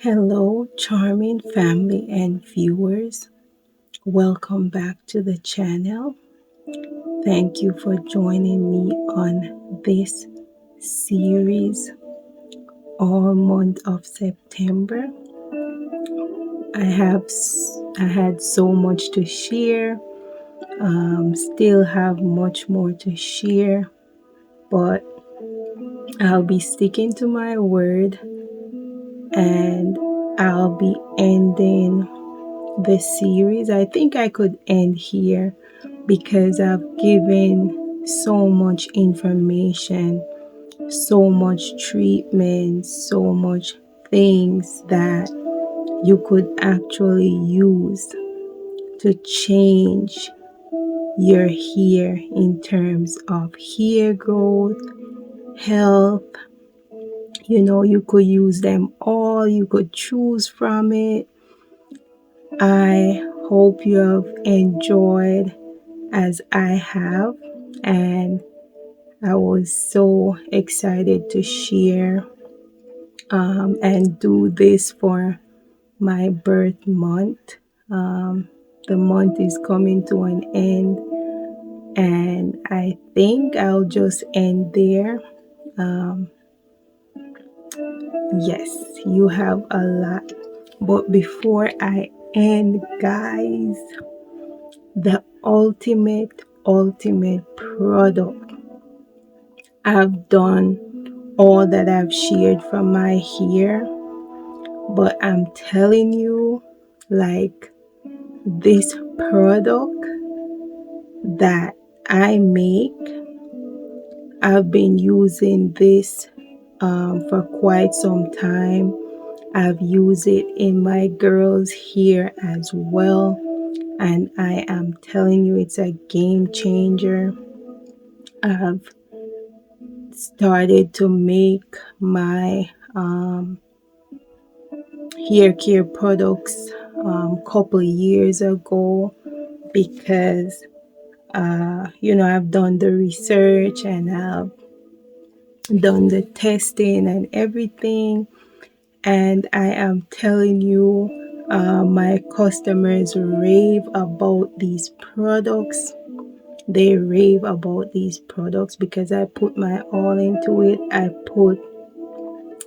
Hello, charming family and viewers. Welcome back to the channel. Thank you for joining me on this series all month of September. I had so much to share. Still have much more to share, but I'll be sticking to my word and I'll be ending the series. I think I could end here because I've given so much information, so much treatment, so much things that you could actually use to change your hair in terms of hair growth, health. You could use them all, you could choose from it. I hope you have enjoyed as I have, and I was so excited to share and do this for my birth month. The month is coming to an end, and I think I'll just end there. Um, yes, you have a lot. But before I end, guys, the ultimate product. I've done all that I've shared from my hair, but I'm telling you, like, this product that I make, I've been using this for quite some time. I've used it in my girls' hair as well, and I am telling you, it's a game changer. I've started to make my hair care products couple years ago because I've done the research and I've done the testing and everything, and I am telling you, my customers rave about these products. They rave about these products because I put my all into it. I put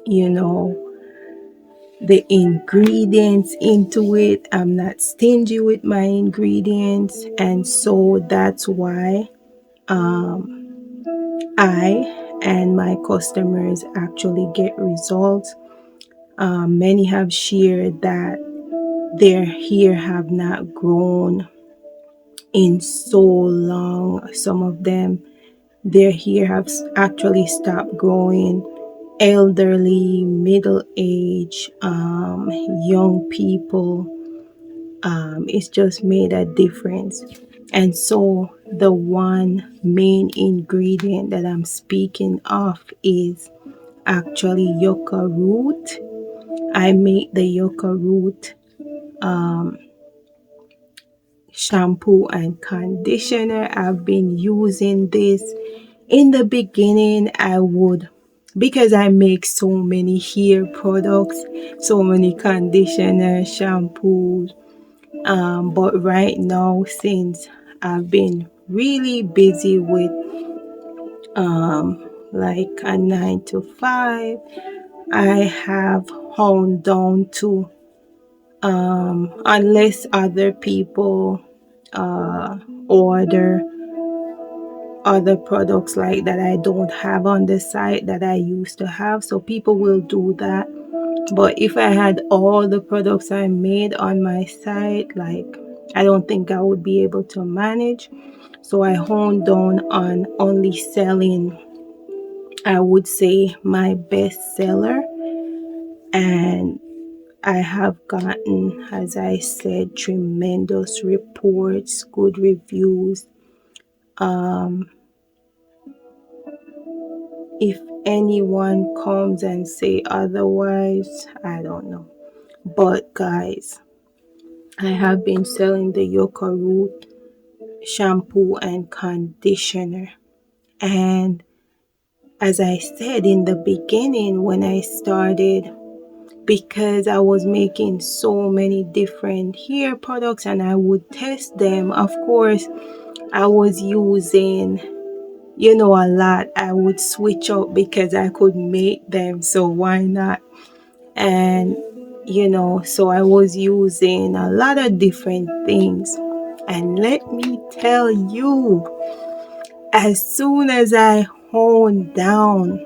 you know the ingredients into it. I'm not stingy with my ingredients, and so that's why I and my customers actually get results. Many have shared that their hair have not grown in so long. Some of them, their hair have actually stopped growing. Elderly, middle age, young people, it's just made a difference. And so the one main ingredient that I'm speaking of is actually yucca root. I make the yucca root shampoo and conditioner. I've been using this. In the beginning, I would, because I make so many hair products, so many conditioners, shampoos. But right now, since I've been really busy with like a 9 to 5, I have honed down to unless other people order other products like that I don't have on the site that I used to have. So people will do that. But if I had all the products I made on my site, like, I don't think I would be able to manage. So I honed down on only selling, I would say, my best seller. And I have gotten, as I said, tremendous reports, good reviews. If anyone comes and say otherwise, I don't know. But guys, I have been selling the yucca root shampoo and conditioner. And as I said in the beginning, when I started because I was making so many different hair products and I would test them. Of course, I was using, a lot. I would switch up because I could make them, so why not? And so I was using a lot of different things. And let me tell you, as soon as I honed down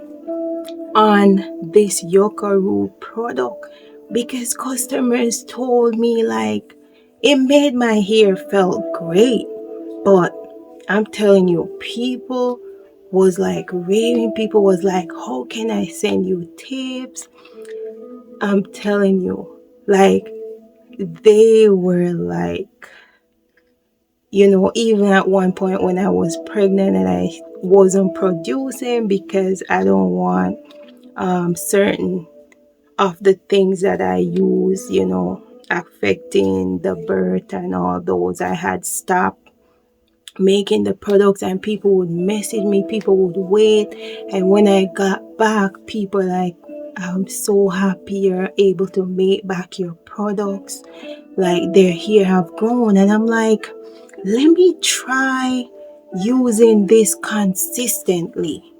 on this Yucca root product, because customers told me like it made my hair felt great, but I'm telling you, people was like raving. People was like, how can I send you tips? I'm telling you, like, they were like, even at one point when I was pregnant and I wasn't producing because I don't want certain of the things that I use, affecting the birth and all those, I had stopped making the products, and people would message me, people would wait. And when I got back, people like, I'm so happy you're able to make back your products, like their hair have grown. And I'm like, let me try using this consistently,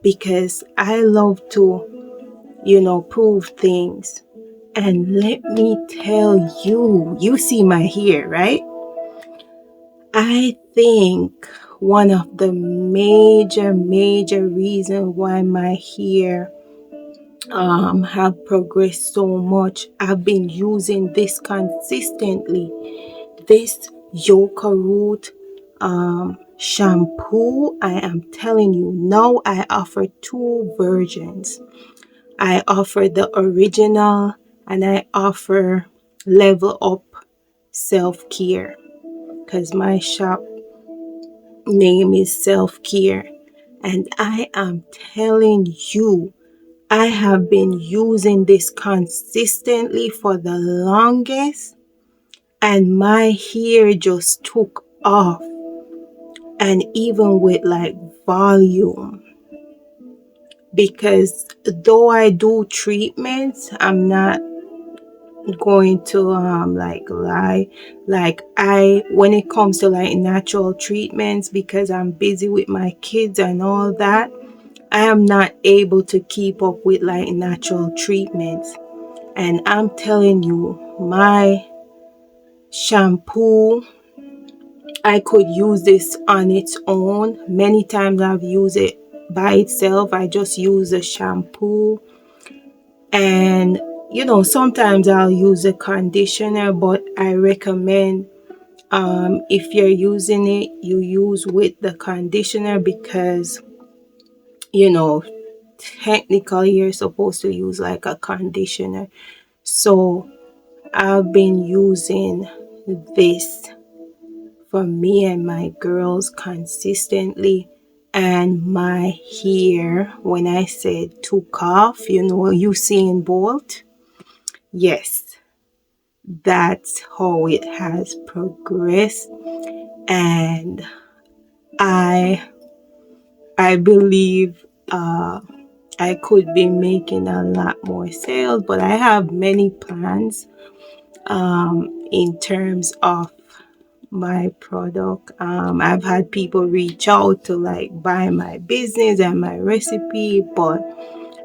because I love to prove things. And let me tell you, you see my hair, right? I think one of the major reasons why my hair have progressed so much, I've been using this consistently. This Yucca root shampoo, I am telling you, now I offer two versions. I offer the original and I offer level up self-care, because my shop name is self-care. And I am telling you, I have been using this consistently for the longest, and my hair just took off. And even with like volume, because though I do treatments, I'm not going to like lie, like I when it comes to like natural treatments, because I'm busy with my kids and all that, I am not able to keep up with like natural treatments. And I'm telling you, my shampoo, I could use this on its own. Many times I've used it by itself. I just use the shampoo, and sometimes I'll use a conditioner, but I recommend if you're using it, you use with the conditioner, because technically you're supposed to use like a conditioner. So I've been using this for me and my girls consistently, and my hair, when I said took off, Usain Bolt, yes, that's how it has progressed. And I believe I could be making a lot more sales, but I have many plans in terms of my product. I've had people reach out to like buy my business and my recipe, but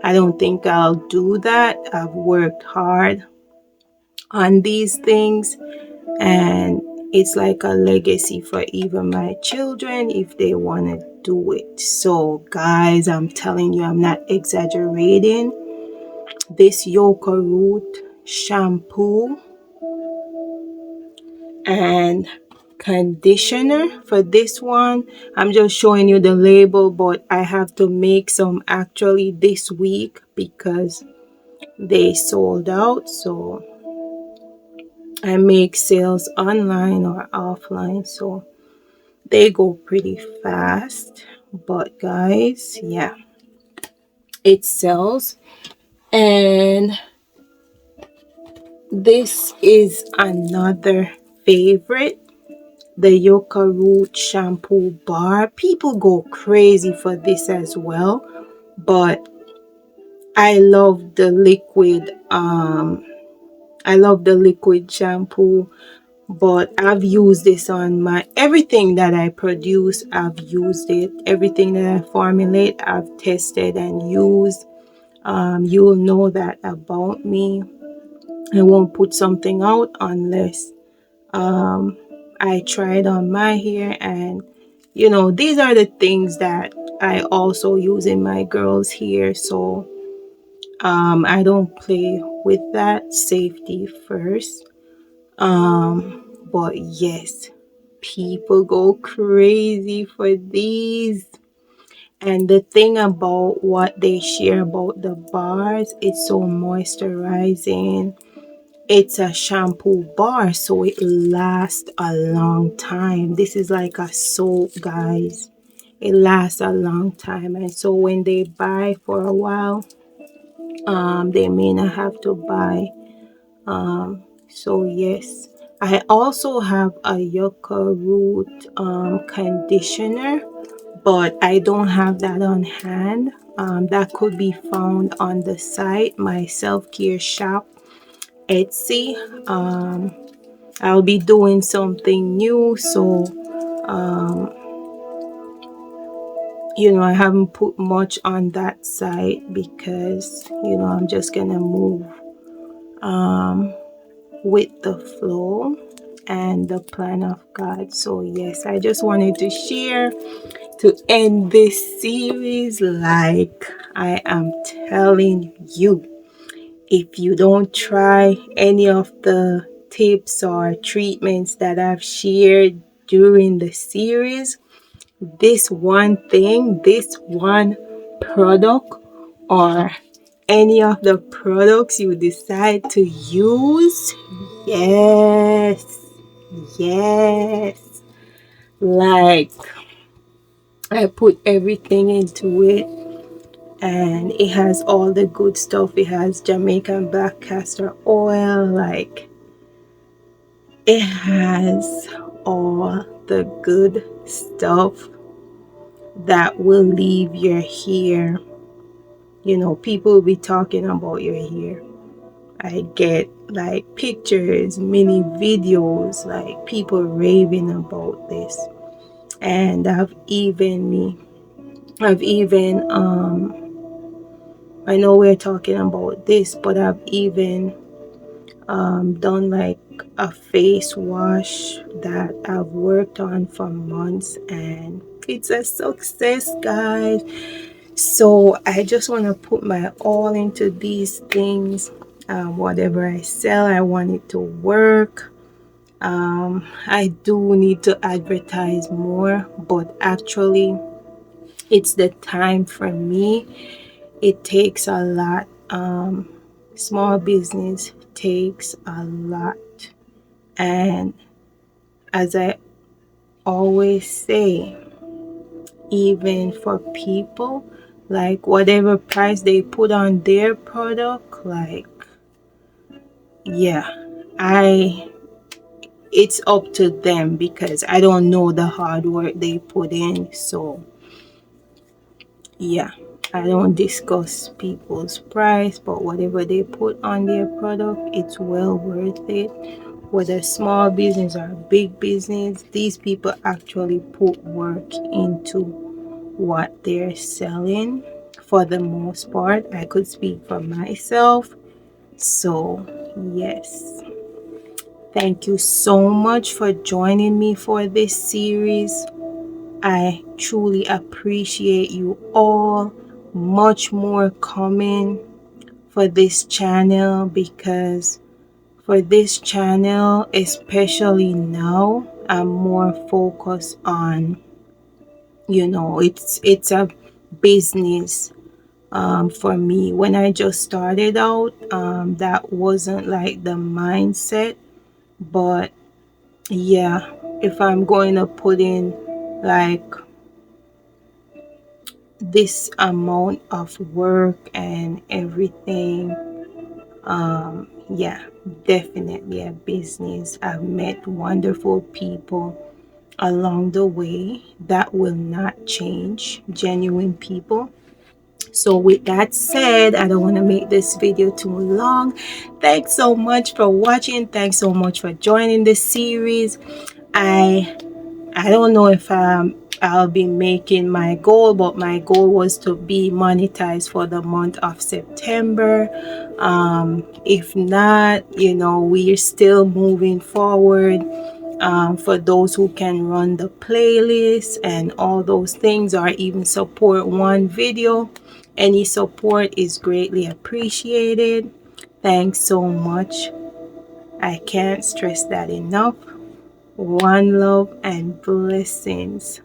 I don't think I'll do that. I've worked hard on these things, and it's like a legacy for even my children if they want to do it. So guys, I'm telling you, I'm not exaggerating. This Yucca root shampoo and conditioner, for this one, I'm just showing you the label, but I have to make some actually this week because they sold out. So I make sales online or offline, so they go pretty fast. But guys, yeah, it sells. And this is another favorite, the Yucca root shampoo bar. People go crazy for this as well, but I love the liquid. I love the liquid shampoo, but I've used this on my everything that I produce. I've used it. Everything that I formulate, I've tested and used. You'll know that about me. I won't put something out unless I try it on my hair. And these are the things that I also use in my girls' hair. So I don't play with that. Safety first. But yes, people go crazy for these. And the thing about what they share about the bars, it's so moisturizing. It's a shampoo bar, so it lasts a long time. This is like a soap, guys. It lasts a long time. And so when they buy for a while, they may not have to buy. So yes, I also have a yucca root conditioner, but I don't have that on hand. That could be found on the site, my self-care shop, Etsy. I'll be doing something new, so I haven't put much on that site because I'm just gonna move with the flow and the plan of God. So yes, I just wanted to share to end this series. Like I am telling you, if you don't try any of the tips or treatments that I've shared during the series, this one thing, this one product, or any of the products you decide to use, yes, yes, like I put everything into it, and it has all the good stuff. It has Jamaican black castor oil, like it has all the good stuff that will leave your hair. People will be talking about your hair. I get like pictures, mini videos, like people raving about this. And I know we're talking about this, but I've even done like a face wash that I've worked on for months, and it's a success, guys. So I just want to put my all into these things. Whatever I sell, I want it to work. I do need to advertise more, but actually it's the time for me. It takes a lot. Small business takes a lot. And as I always say, even for people, like whatever price they put on their product, like, yeah, it's up to them because I don't know the hard work they put in. So yeah, I don't discuss people's price, but whatever they put on their product, it's well worth it. Whether small business or big business, these people actually put work into what they're selling. For the most part, I could speak for myself. So yes, thank you so much for joining me for this series. I truly appreciate you all. Much more coming for this channel, because for this channel, especially now, I'm more focused on, it's a business. For me, when I just started out, that wasn't like the mindset. But yeah, if I'm going to put in like this amount of work and everything, yeah, definitely a business. I've met wonderful people along the way that will not change, genuine people. So with that said, I don't want to make this video too long. Thanks so much for watching. Thanks so much for joining this series. I don't know if I'll be making my goal, but my goal was to be monetized for the month of September. If not, we're still moving forward. For those who can run the playlist and all those things, or even support one video, any support is greatly appreciated. Thanks so much. I can't stress that enough. One love and blessings.